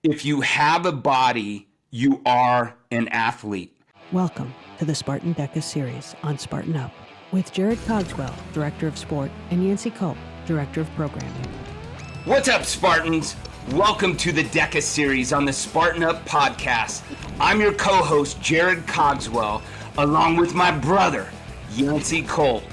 If you have a body, you are an athlete. Welcome to the Spartan DEKA Series on Spartan Up with Jarod Cogswell, Director of Sport, and Yancy Culp, Director of Programming. What's up, Spartans? Welcome to the DEKA Series on the Spartan Up Podcast. I'm your co-host, Jarod Cogswell, along with my brother, Yancy Culp.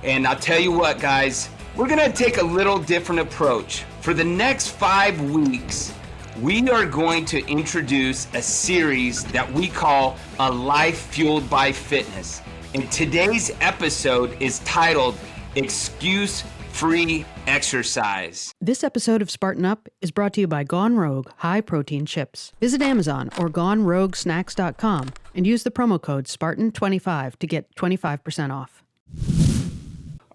And I'll tell you what, guys, we're going to take a little different approach. For the next 5 weeks, we are going to introduce a series that we call A Life Fueled by Fitness. And today's episode is titled Excuse-Free Exercise. This episode of Spartan Up is brought to you by Gone Rogue High Protein Chips. Visit Amazon or GoneRogueSnacks.com and use the promo code Spartan25 to get 25% off.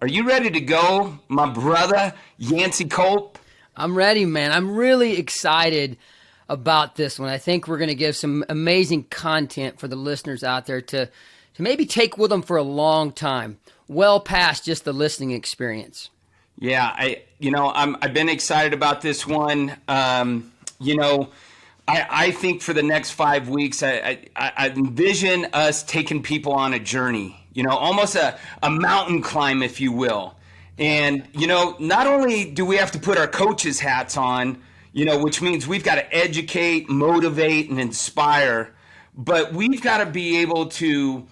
Are you ready to go, my brother, Yancy Culp? I'm ready, man. I'm really excited about this one. I think we're going to give some amazing content for the listeners out there to maybe take with them for a long time, well past just the listening experience. Yeah, I've been excited about this one. I think for the next 5 weeks, I envision us taking people on a journey, almost a mountain climb, if you will. And, not only do we have to put our coaches' hats on, which means we've got to educate, motivate, and inspire, but we've got to be able to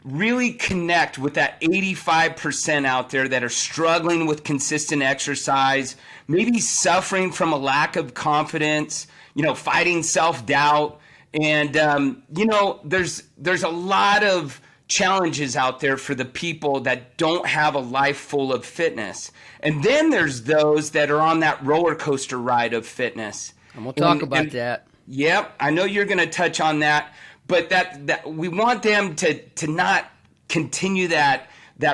really connect with that 85% out there that are struggling with consistent exercise, maybe suffering from a lack of confidence, fighting self-doubt. And, there's a lot of challenges out there for the people that don't have a life full of fitness. And then there's those that are on that roller coaster ride of fitness. And we'll talk about that. Yep, I know you're going to touch on that, but that we want them to not continue that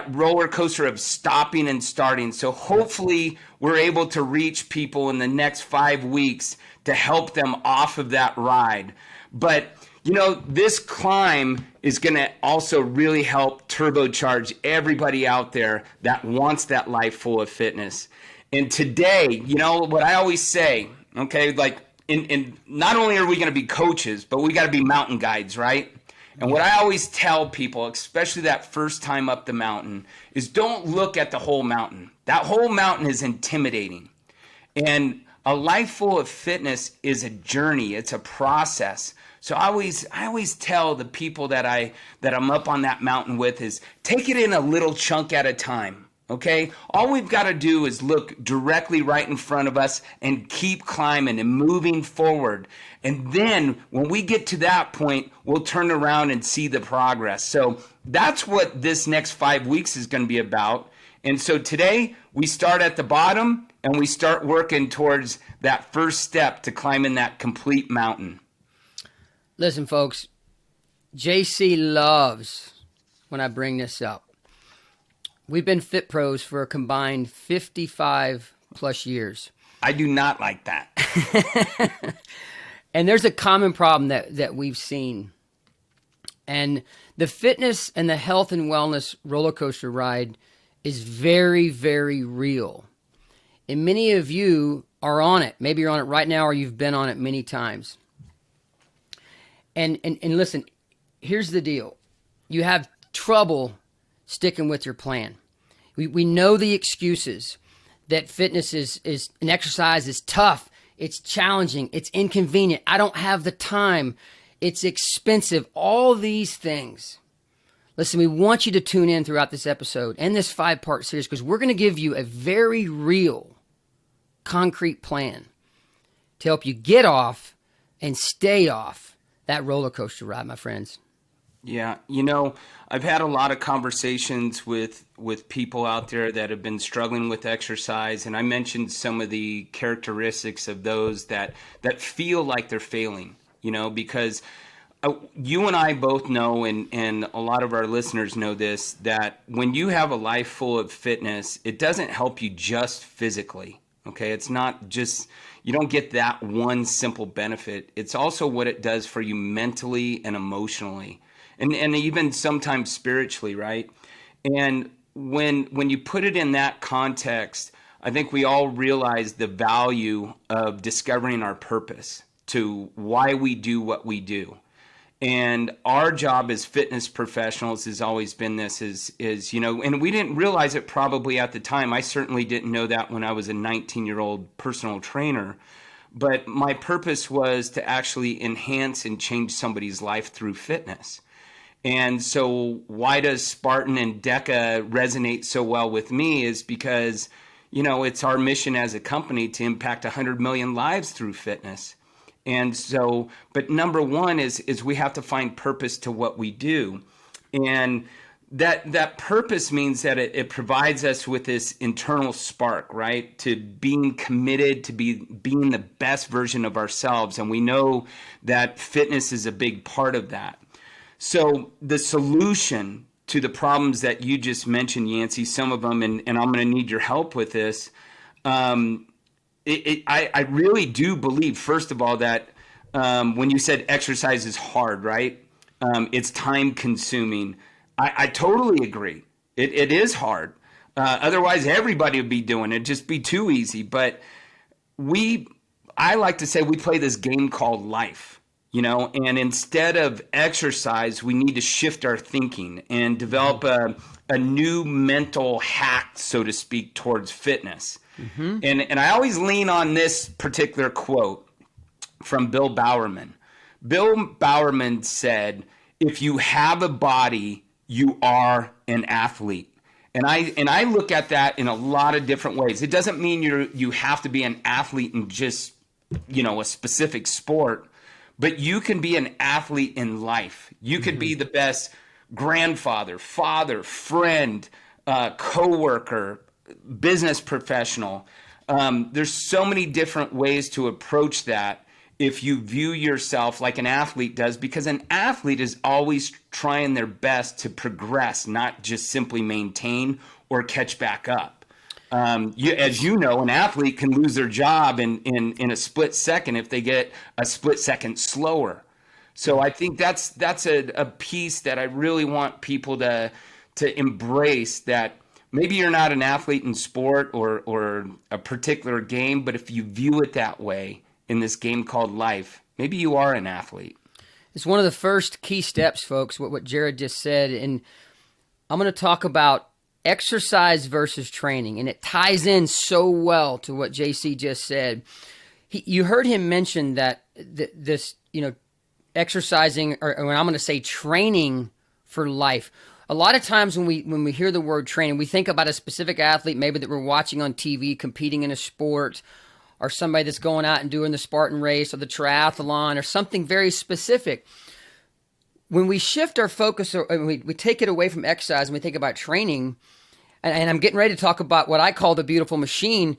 roller coaster of stopping and starting. So hopefully we're able to reach people in the next 5 weeks to help them off of that ride. But this climb is going to also really help turbocharge everybody out there that wants that life full of fitness. And today, what I always say, okay, like in not only are we going to be coaches, but we got to be mountain guides, right? And what I always tell people, especially that first time up the mountain, is don't look at the whole mountain. That whole mountain is intimidating. And a life full of fitness is a journey. It's a process. So I always tell the people that I'm up on that mountain with is take it in a little chunk at a time, okay? All we've got to do is look directly right in front of us and keep climbing and moving forward. And then when we get to that point, we'll turn around and see the progress. So that's what this next 5 weeks is going to be about. And so today we start at the bottom and we start working towards that first step to climbing that complete mountain. Listen, folks, JC loves when I bring this up. We've been Fit Pros for a combined 55 plus years. I do not like that. And there's a common problem that we've seen. And the fitness and the health and wellness roller coaster ride is very, very real. And many of you are on it. Maybe you're on it right now or you've been on it many times. And listen, here's the deal. You have trouble sticking with your plan. We know the excuses that fitness is an exercise is tough. It's challenging. It's inconvenient. I don't have the time. It's expensive. All these things. Listen, we want you to tune in throughout this episode and this 5-part series because we're going to give you a very real, concrete plan to help you get off and stay off that roller coaster ride, my friends. Yeah, I've had a lot of conversations with people out there that have been struggling with exercise, and I mentioned some of the characteristics of those that feel like they're failing, because you and I both know, and a lot of our listeners know this, that when you have a life full of fitness, it doesn't help you just physically, okay? It's not just... You don't get that one simple benefit. It's also what it does for you mentally and emotionally, and even sometimes spiritually, right? And when you put it in that context, I think we all realize the value of discovering our purpose, to why we do what we do. And our job as fitness professionals has always been this is, and we didn't realize it probably at the time. I certainly didn't know that when I was a 19-year-old personal trainer. But my purpose was to actually enhance and change somebody's life through fitness. And so why does Spartan and DEKA resonate so well with me is because, it's our mission as a company to impact 100 million lives through fitness. And so, but number one is we have to find purpose to what we do. And that purpose means that it provides us with this internal spark, right? To being committed to being the best version of ourselves. And we know that fitness is a big part of that. So the solution to the problems that you just mentioned, Yancy, some of them, and I'm going to need your help with this. I really do believe, first of all, that when you said exercise is hard, right? It's time consuming. I totally agree. It is hard. Otherwise, everybody would be doing it. It'd just be too easy. But I like to say we play this game called life, and instead of exercise, we need to shift our thinking and develop a new mental hack, so to speak, towards fitness. Mm-hmm. And I always lean on this particular quote from Bill Bowerman. Bill Bowerman said, "If you have a body, you are an athlete." And I look at that in a lot of different ways. It doesn't mean you have to be an athlete in just, a specific sport, but you can be an athlete in life. You could be the best grandfather, father, friend, coworker, business professional. There's so many different ways to approach that if you view yourself like an athlete does, because an athlete is always trying their best to progress, not just simply maintain or catch back up. As you know, an athlete can lose their job in a split second if they get a split second slower. So I think that's a piece that I really want people to embrace, that maybe you're not an athlete in sport or a particular game, but if you view it that way in this game called life, maybe you are an athlete. It's one of the first key steps, folks, what Jarod just said. And I'm going to talk about exercise versus training, and it ties in so well to what JC just said. You heard him mention that this, exercising, or I'm going to say training for life. A lot of times when we hear the word training, we think about a specific athlete maybe that we're watching on TV competing in a sport, or somebody that's going out and doing the Spartan race or the triathlon or something very specific. When we shift our focus, or we take it away from exercise and we think about training, and I'm getting ready to talk about what I call the beautiful machine,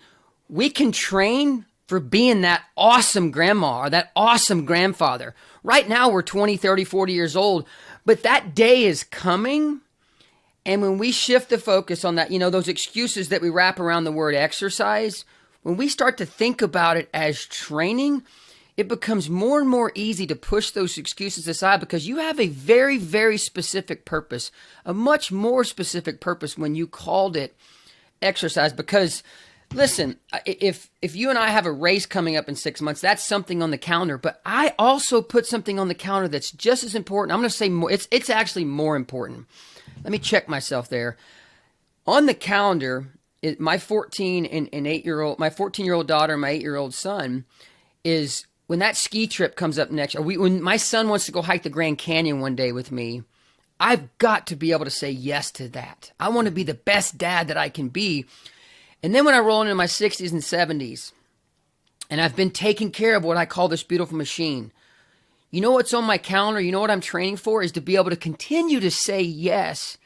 we can train for being that awesome grandma or that awesome grandfather. Right now we're 20, 30, 40 years old, but that day is coming. And when we shift the focus on that, those excuses that we wrap around the word exercise, when we start to think about it as training, it becomes more and more easy to push those excuses aside, because you have a very, very specific purpose, a much more specific purpose when you called it exercise. Because listen, if you and I have a race coming up in 6 months, that's something on the calendar. But I also put something on the calendar that's just as important. I'm going to say more. It's actually more important. Let me check myself there. On the calendar, my 14-year-old daughter and my 8-year-old son is, when that ski trip comes up next, when my son wants to go hike the Grand Canyon one day with me, I've got to be able to say yes to that. I want to be the best dad that I can be. And then when I roll into my 60s and 70s, and I've been taking care of what I call this beautiful machine, you know what's on my calendar? You know what I'm training for? Is to be able to continue to say yes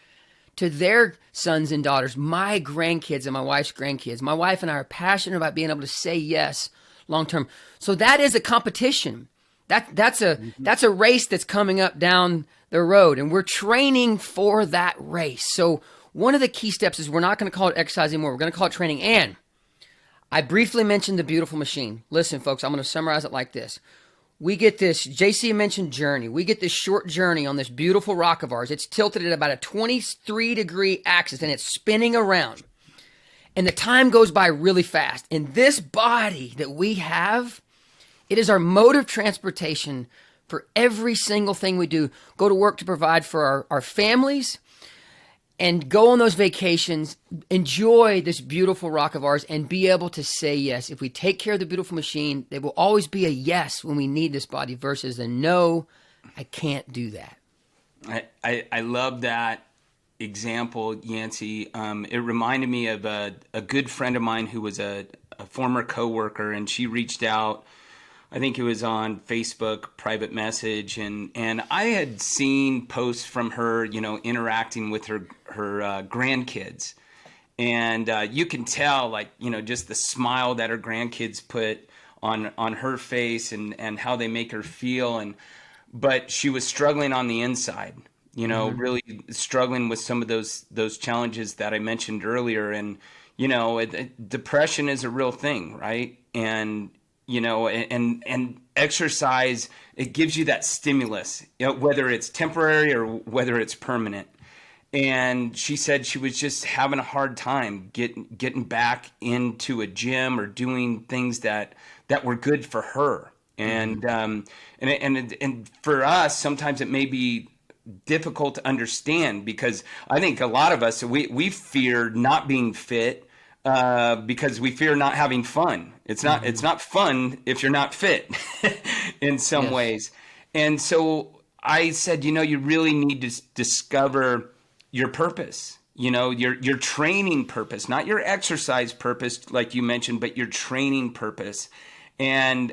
to their sons and daughters, my grandkids and my wife's grandkids. My wife and I are passionate about being able to say yes long term. So that is a competition. That's a race that's coming up down the road, and we're training for that race. So one of the key steps is we're not going to call it exercise anymore. We're going to call it training. And I briefly mentioned the beautiful machine. Listen, folks, I'm going to summarize it like this. We get this, JC mentioned journey. We get this short journey on this beautiful rock of ours. It's tilted at about a 23-degree axis, and it's spinning around. And the time goes by really fast. And this body that we have It is our mode of transportation for every single thing we do. Go to work to provide for our families and go on those vacations, enjoy this beautiful rock of ours, and be able to say yes. If we take care of the beautiful machine, there will always be a yes when we need this body versus a no, I can't do that. I love that example, Yancy. It reminded me of a good friend of mine who was a former coworker, and she reached out. I think it was on Facebook, private message, and I had seen posts from her, interacting with her grandkids, and you can tell, just the smile that her grandkids put on her face and how they make her feel, but she was struggling on the inside, really struggling with some of those challenges that I mentioned earlier, and depression is a real thing, right? And and exercise, it gives you that stimulus, whether it's temporary or whether it's permanent. And she said she was just having a hard time getting back into a gym or doing things that were good for her. And and for us, sometimes it may be difficult to understand, because I think a lot of us, we fear not being fit, because we fear not having fun. It's not fun if you're not fit in some ways. And so I said, you really need to discover your purpose, your training purpose, not your exercise purpose, like you mentioned, but your training purpose, and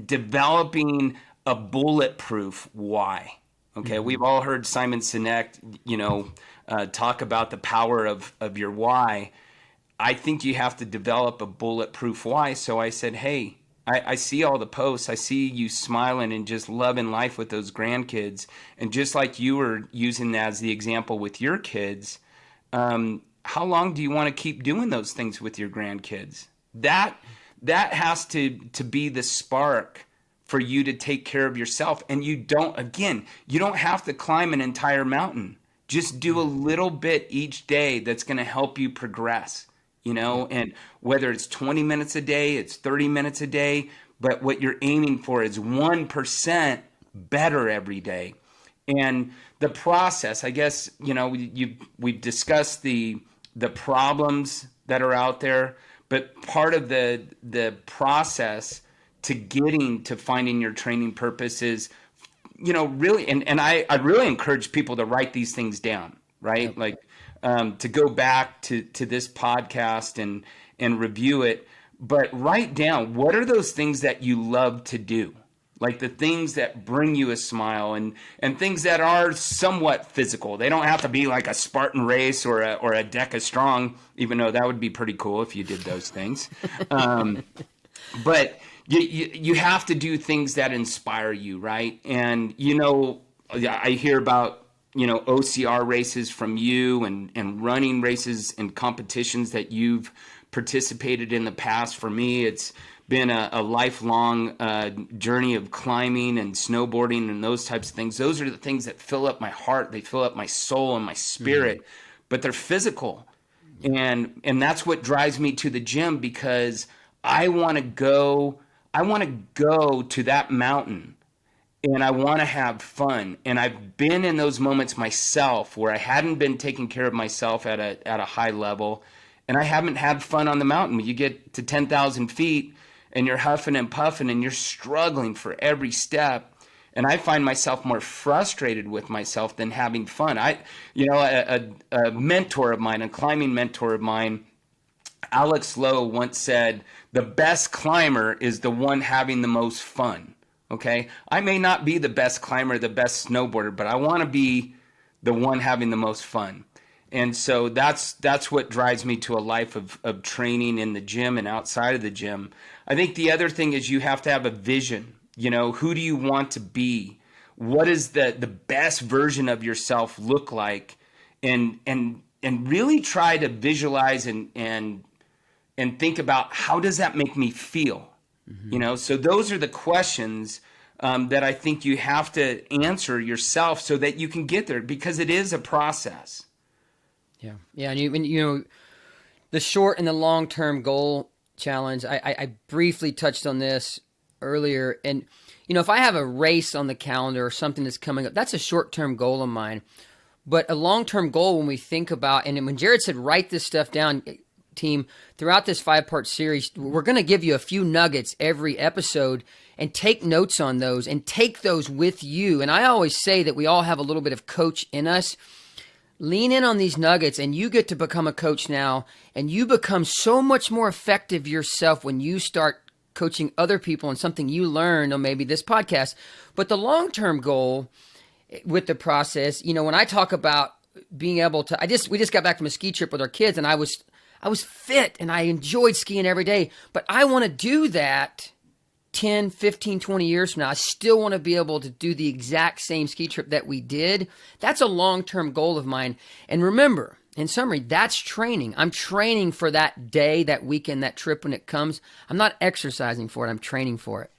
developing a bulletproof why. Okay. We've all heard Simon Sinek, talk about the power of your why. I think you have to develop a bulletproof why. So I said, hey, I see all the posts. I see you smiling and just loving life with those grandkids. And just like you were using as the example with your kids, how long do you want to keep doing those things with your grandkids? That has to be the spark for you to take care of yourself. And you don't have to climb an entire mountain. Just do a little bit each day that's going to help you progress. And whether it's 20 minutes a day, it's 30 minutes a day, but what you're aiming for is 1% better every day. And the process, I guess, we've discussed the problems that are out there, but part of the process to getting to finding your training purpose is, really, and I really encourage people to write these things down, right? Yep. Like, to go back to this podcast and review it, but write down, what are those things that you love to do? Like the things that bring you a smile, and things that are somewhat physical. They don't have to be like a Spartan race or a DEKA Strong, even though that would be pretty cool if you did those things. But you have to do things that inspire you, right? And, I hear about OCR races from you and running races and competitions that you've participated in the past. For me, it's been a lifelong journey of climbing and snowboarding and those types of things. Those are the things that fill up my heart. They fill up my soul and my spirit, but they're physical. And that's what drives me to the gym, because I want to go to that mountain. And I want to have fun. And I've been in those moments myself where I hadn't been taking care of myself at a high level, and I haven't had fun on the mountain. You get to 10,000 feet and you're huffing and puffing and you're struggling for every step. And I find myself more frustrated with myself than having fun. A mentor of mine, a climbing mentor of mine, Alex Lowe, once said, the best climber is the one having the most fun. Okay, I may not be the best climber, the best snowboarder, but I want to be the one having the most fun. And so that's what drives me to a life of training in the gym and outside of the gym. I think the other thing is you have to have a vision. Who do you want to be? What does the best version of yourself look like? And really try to visualize and think about, how does that make me feel? So those are the questions that I think you have to answer yourself so that you can get there, because it is a process. Yeah. And the short and the long-term goal challenge, I briefly touched on this earlier. And, if I have a race on the calendar or something that's coming up, that's a short-term goal of mine. But a long-term goal, when we think about, and when Jarod said, write this stuff down, team, throughout this 5-part series, we're going to give you a few nuggets every episode, and take notes on those and take those with you. And I always say that we all have a little bit of coach in us. Lean in on these nuggets, and you get to become a coach now, and you become so much more effective yourself when you start coaching other people on something you learned on maybe this podcast. But the long-term goal with the process, when I talk about being able to, we just got back from a ski trip with our kids, and I was fit and I enjoyed skiing every day, but I want to do that 10, 15, 20 years from now. I still want to be able to do the exact same ski trip that we did. That's a long-term goal of mine. And remember, in summary, that's training. I'm training for that day, that weekend, that trip when it comes. I'm not exercising for it. I'm training for it.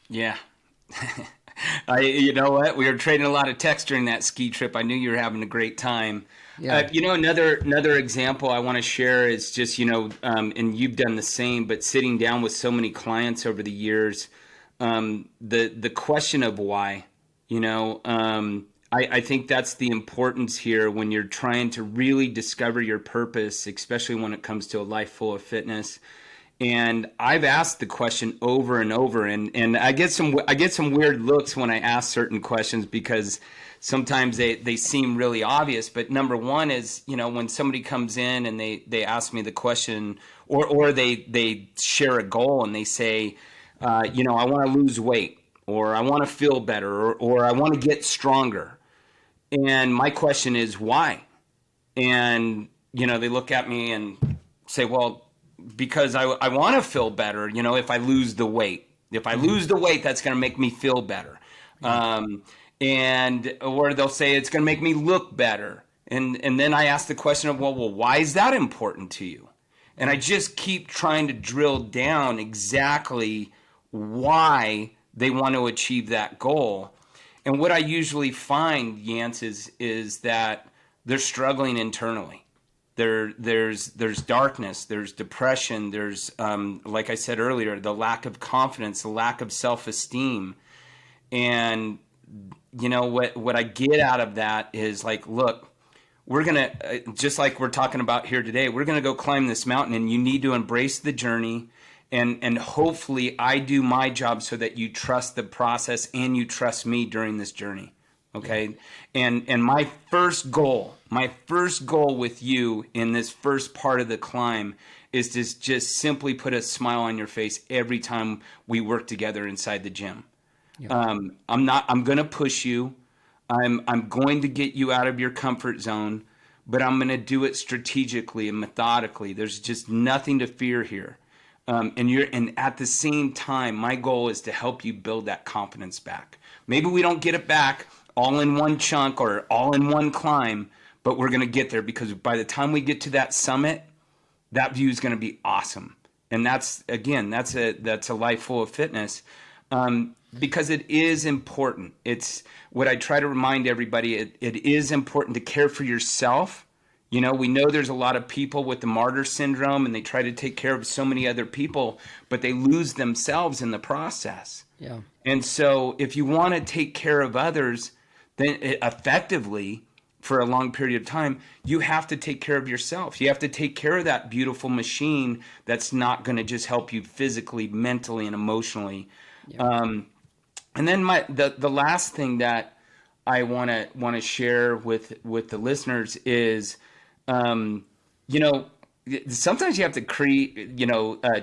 Yeah. You know what? We were trading a lot of texts during that ski trip. I knew you were having a great time. Yeah. Another example I want to share is just, and you've done the same, but sitting down with so many clients over the years, the question of why, I think that's the importance here when you're trying to really discover your purpose, especially when it comes to a life full of fitness. And I've asked the question over and over, and I get some weird looks when I ask certain questions, because sometimes they seem really obvious. But number one is, when somebody comes in and they ask me the question, or they share a goal and they say, I want to lose weight, or I want to feel better, or I want to get stronger. And my question is, why? And, they look at me and say, well, because I want to feel better, if I lose the weight. If I lose the weight, that's going to make me feel better. Or they'll say it's going to make me look better. And then I ask the question of, well, why is that important to you? And I just keep trying to drill down exactly why they want to achieve that goal. And what I usually find, Yancy, is that they're struggling internally. There's darkness, there's depression, there's, like I said earlier, the lack of confidence, the lack of self-esteem. And, what I get out of that is like, look, we're going to, just like we're talking about here today, we're going to go climb this mountain, and you need to embrace the journey. And hopefully I do my job so that you trust the process and you trust me during this journey. Okay. And my first goal with you in this first part of the climb is to just simply put a smile on your face every time we work together inside the gym. Yeah. I'm going to push you. I'm going to get you out of your comfort zone, but I'm going to do it strategically and methodically. There's just nothing to fear here. And at the same time, my goal is to help you build that confidence back. Maybe we don't get it back all in one chunk or all in one climb, but we're going to get there, because by the time we get to that summit, that view is going to be awesome. And that's a life full of fitness, because it is important. It's what I try to remind everybody. It is important to care for yourself. We know there's a lot of people with the martyr syndrome, and they try to take care of so many other people, but they lose themselves in the process. Yeah. And so if you want to take care of others, then effectively for a long period of time, you have to take care of yourself. You have to take care of that beautiful machine that's not going to just help you physically, mentally, and emotionally. Yeah. And then the last thing that I want to share with the listeners is, sometimes you have to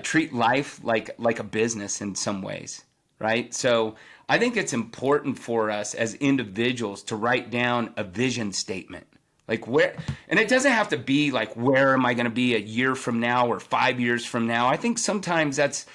treat life like a business in some ways, right? So I think it's important for us as individuals to write down a vision statement. Like and it doesn't have to be like, where am I going to be a year from now or 5 years from now? I think sometimes that's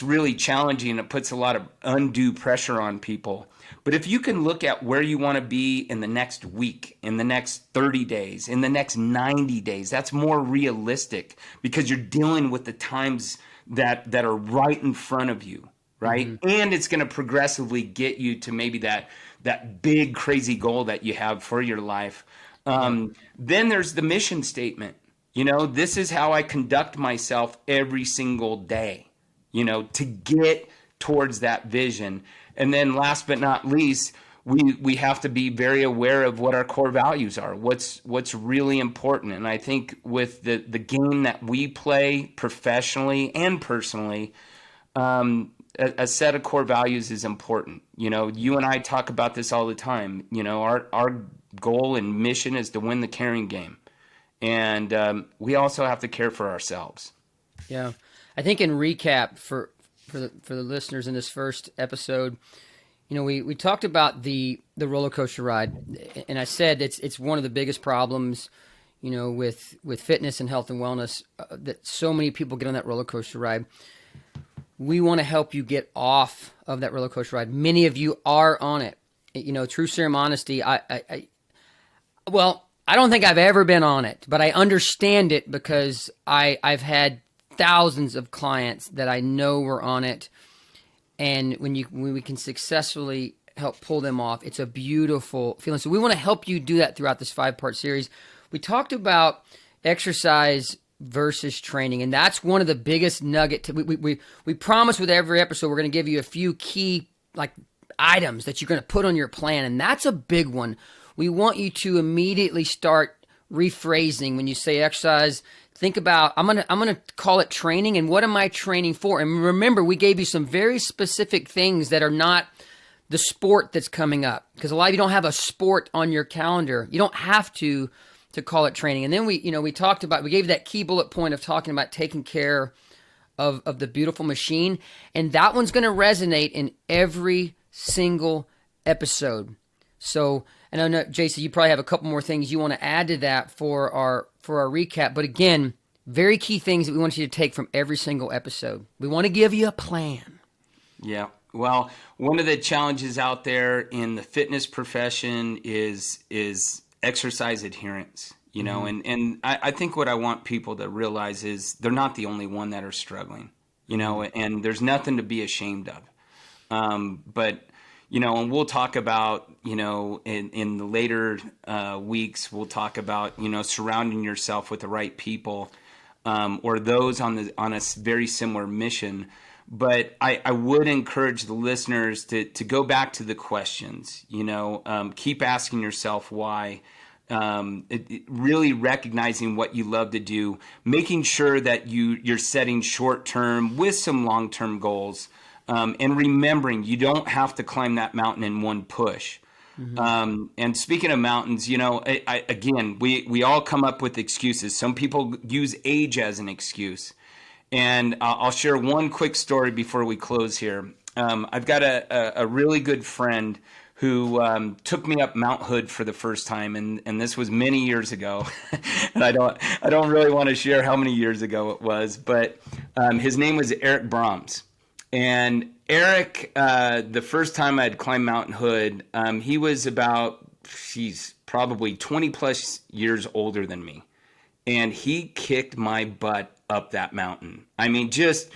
really challenging, and it puts a lot of undue pressure on people. But if you can look at where you want to be in the next week, in the next 30 days, in the next 90 days, that's more realistic, because you're dealing with the times that are right in front of you, right? Mm-hmm. And it's going to progressively get you to maybe that big, crazy goal that you have for your life. Then there's the mission statement. This is how I conduct myself every single day, to get towards that vision. And then last but not least, we have to be very aware of what our core values are, what's really important. And I think with the game that we play professionally and personally, a set of core values is important. You know, you and I talk about this all the time. You know, our goal and mission is to win the caring game. And we also have to care for ourselves. Yeah. I think in recap for the listeners in this first episode, you know, we talked about the roller coaster ride, and I said it's one of the biggest problems, you know, with fitness and health and wellness, that so many people get on that roller coaster ride. We want to help you get off of that roller coaster ride. Many of you are on it. You know, true serum honesty. Well, I don't think I've ever been on it, but I understand it because I've had thousands of clients that I know were on it. And when we can successfully help pull them off, it's a beautiful feeling. So we want to help you do that throughout this 5-part series. We talked about exercise versus training, and that's one of the biggest nuggets. We promise with every episode we're going to give you a few key items that you're going to put on your plan, and that's a big one. We want you to immediately start rephrasing when you say exercise. Think about, I'm gonna call it training, and what am I training for? And remember, we gave you some very specific things that are not the sport that's coming up, because a lot of you don't have a sport on your calendar. You don't have to call it training. And then we gave you that key bullet point of talking about taking care of the beautiful machine, and that one's going to resonate in every single episode. So, and I know, Jason, you probably have a couple more things you want to add to that for our recap. But again, very key things that we want you to take from every single episode. We want to give you a plan. Yeah. Well, one of the challenges out there in the fitness profession is exercise adherence. You know, and I think what I want people to realize is they're not the only one that are struggling. You know, and there's nothing to be ashamed of. But you know, and we'll talk about, you know, in the later weeks, we'll talk about, you know, surrounding yourself with the right people, or those on a very similar mission. But I would encourage the listeners to go back to the questions. You know, keep asking yourself why. Really recognizing what you love to do, making sure that you're setting short-term with some long-term goals. And remembering you don't have to climb that mountain in one push. And speaking of mountains, you know, again, we all come up with excuses. Some people use age as an excuse. And I'll share one quick story before we close here. I've got a really good friend who took me up Mount Hood for the first time, and this was many years ago. And I don't really want to share how many years ago it was, but his name was Eric Brahms. And Eric, the first time I'd climbed Mount Hood, he was probably 20 plus years older than me. And he kicked my butt up that mountain. I mean, just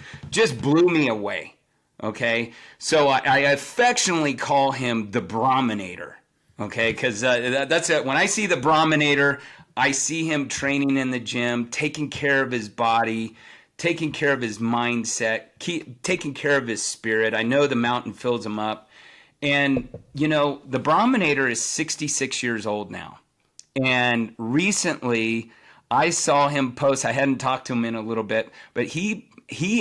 blew me away. Okay. So I affectionately call him the Brahminator. Okay. Cause that's it. When I see the Brahminator, I see him training in the gym, taking care of his body, taking care of his mindset, taking care of his spirit. I know the mountain fills him up. And, you know, the Brahminator is 66 years old now. And recently I saw him post, I hadn't talked to him in a little bit, but he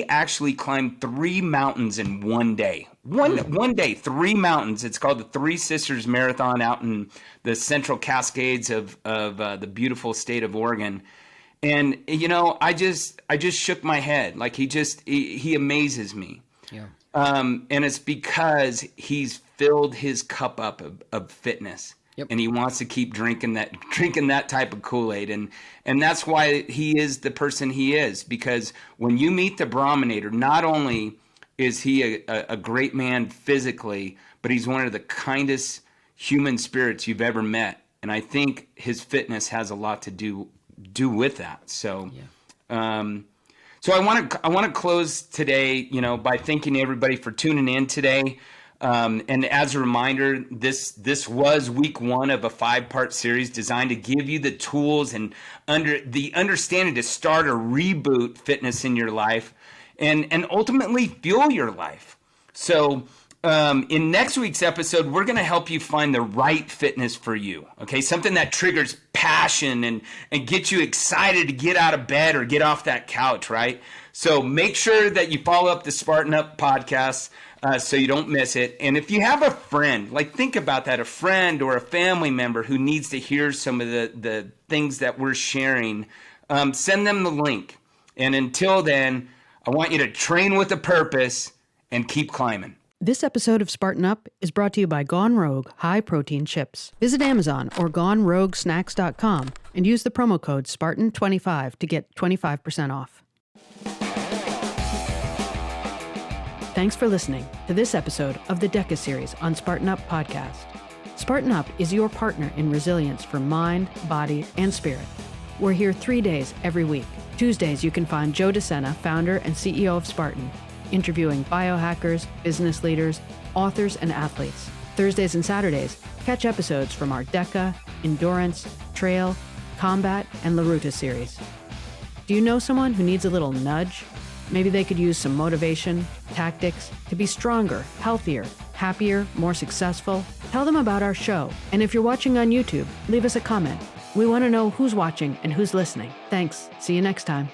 actually climbed 3 mountains in one day. One day, 3 mountains. It's called the Three Sisters Marathon out in the Central Cascades of the beautiful state of Oregon. And, you know, I just shook my head. Like he amazes me. Yeah. And it's because he's filled his cup up of fitness. Yep. And he wants to keep drinking that type of Kool-Aid. And that's why he is the person he is. Because when you meet the Brahminator, not only is he a great man physically, but he's one of the kindest human spirits you've ever met. And I think his fitness has a lot to do with that. So, so I want to close today, you know, by thanking everybody for tuning in today. And as a reminder, this was week 1 of a 5-part series designed to give you the tools and the understanding to start or reboot fitness in your life and ultimately fuel your life. So in next week's episode, we're going to help you find the right fitness for you. Okay, something that triggers passion and gets you excited to get out of bed or get off that couch, right? So make sure that you follow up the Spartan Up podcast so you don't miss it. And if you have a friend, like think about that, a friend or a family member who needs to hear some of the things that we're sharing, send them the link. And until then, I want you to train with a purpose and keep climbing. This episode of Spartan Up is brought to you by Gone Rogue high-protein chips. Visit Amazon or GoneRogueSnacks.com and use the promo code Spartan25 to get 25% off. Thanks for listening to this episode of the DEKA Series on Spartan Up Podcast. Spartan Up is your partner in resilience for mind, body, and spirit. We're here 3 days every week. Tuesdays, you can find Joe DeSena, founder and CEO of Spartan, interviewing biohackers, business leaders, authors, and athletes. Thursdays and Saturdays, catch episodes from our DEKA, Endurance, Trail, Combat, and La Ruta series. Do you know someone who needs a little nudge? Maybe they could use some motivation, tactics to be stronger, healthier, happier, more successful. Tell them about our show. And if you're watching on YouTube, leave us a comment. We want to know who's watching and who's listening. Thanks. See you next time.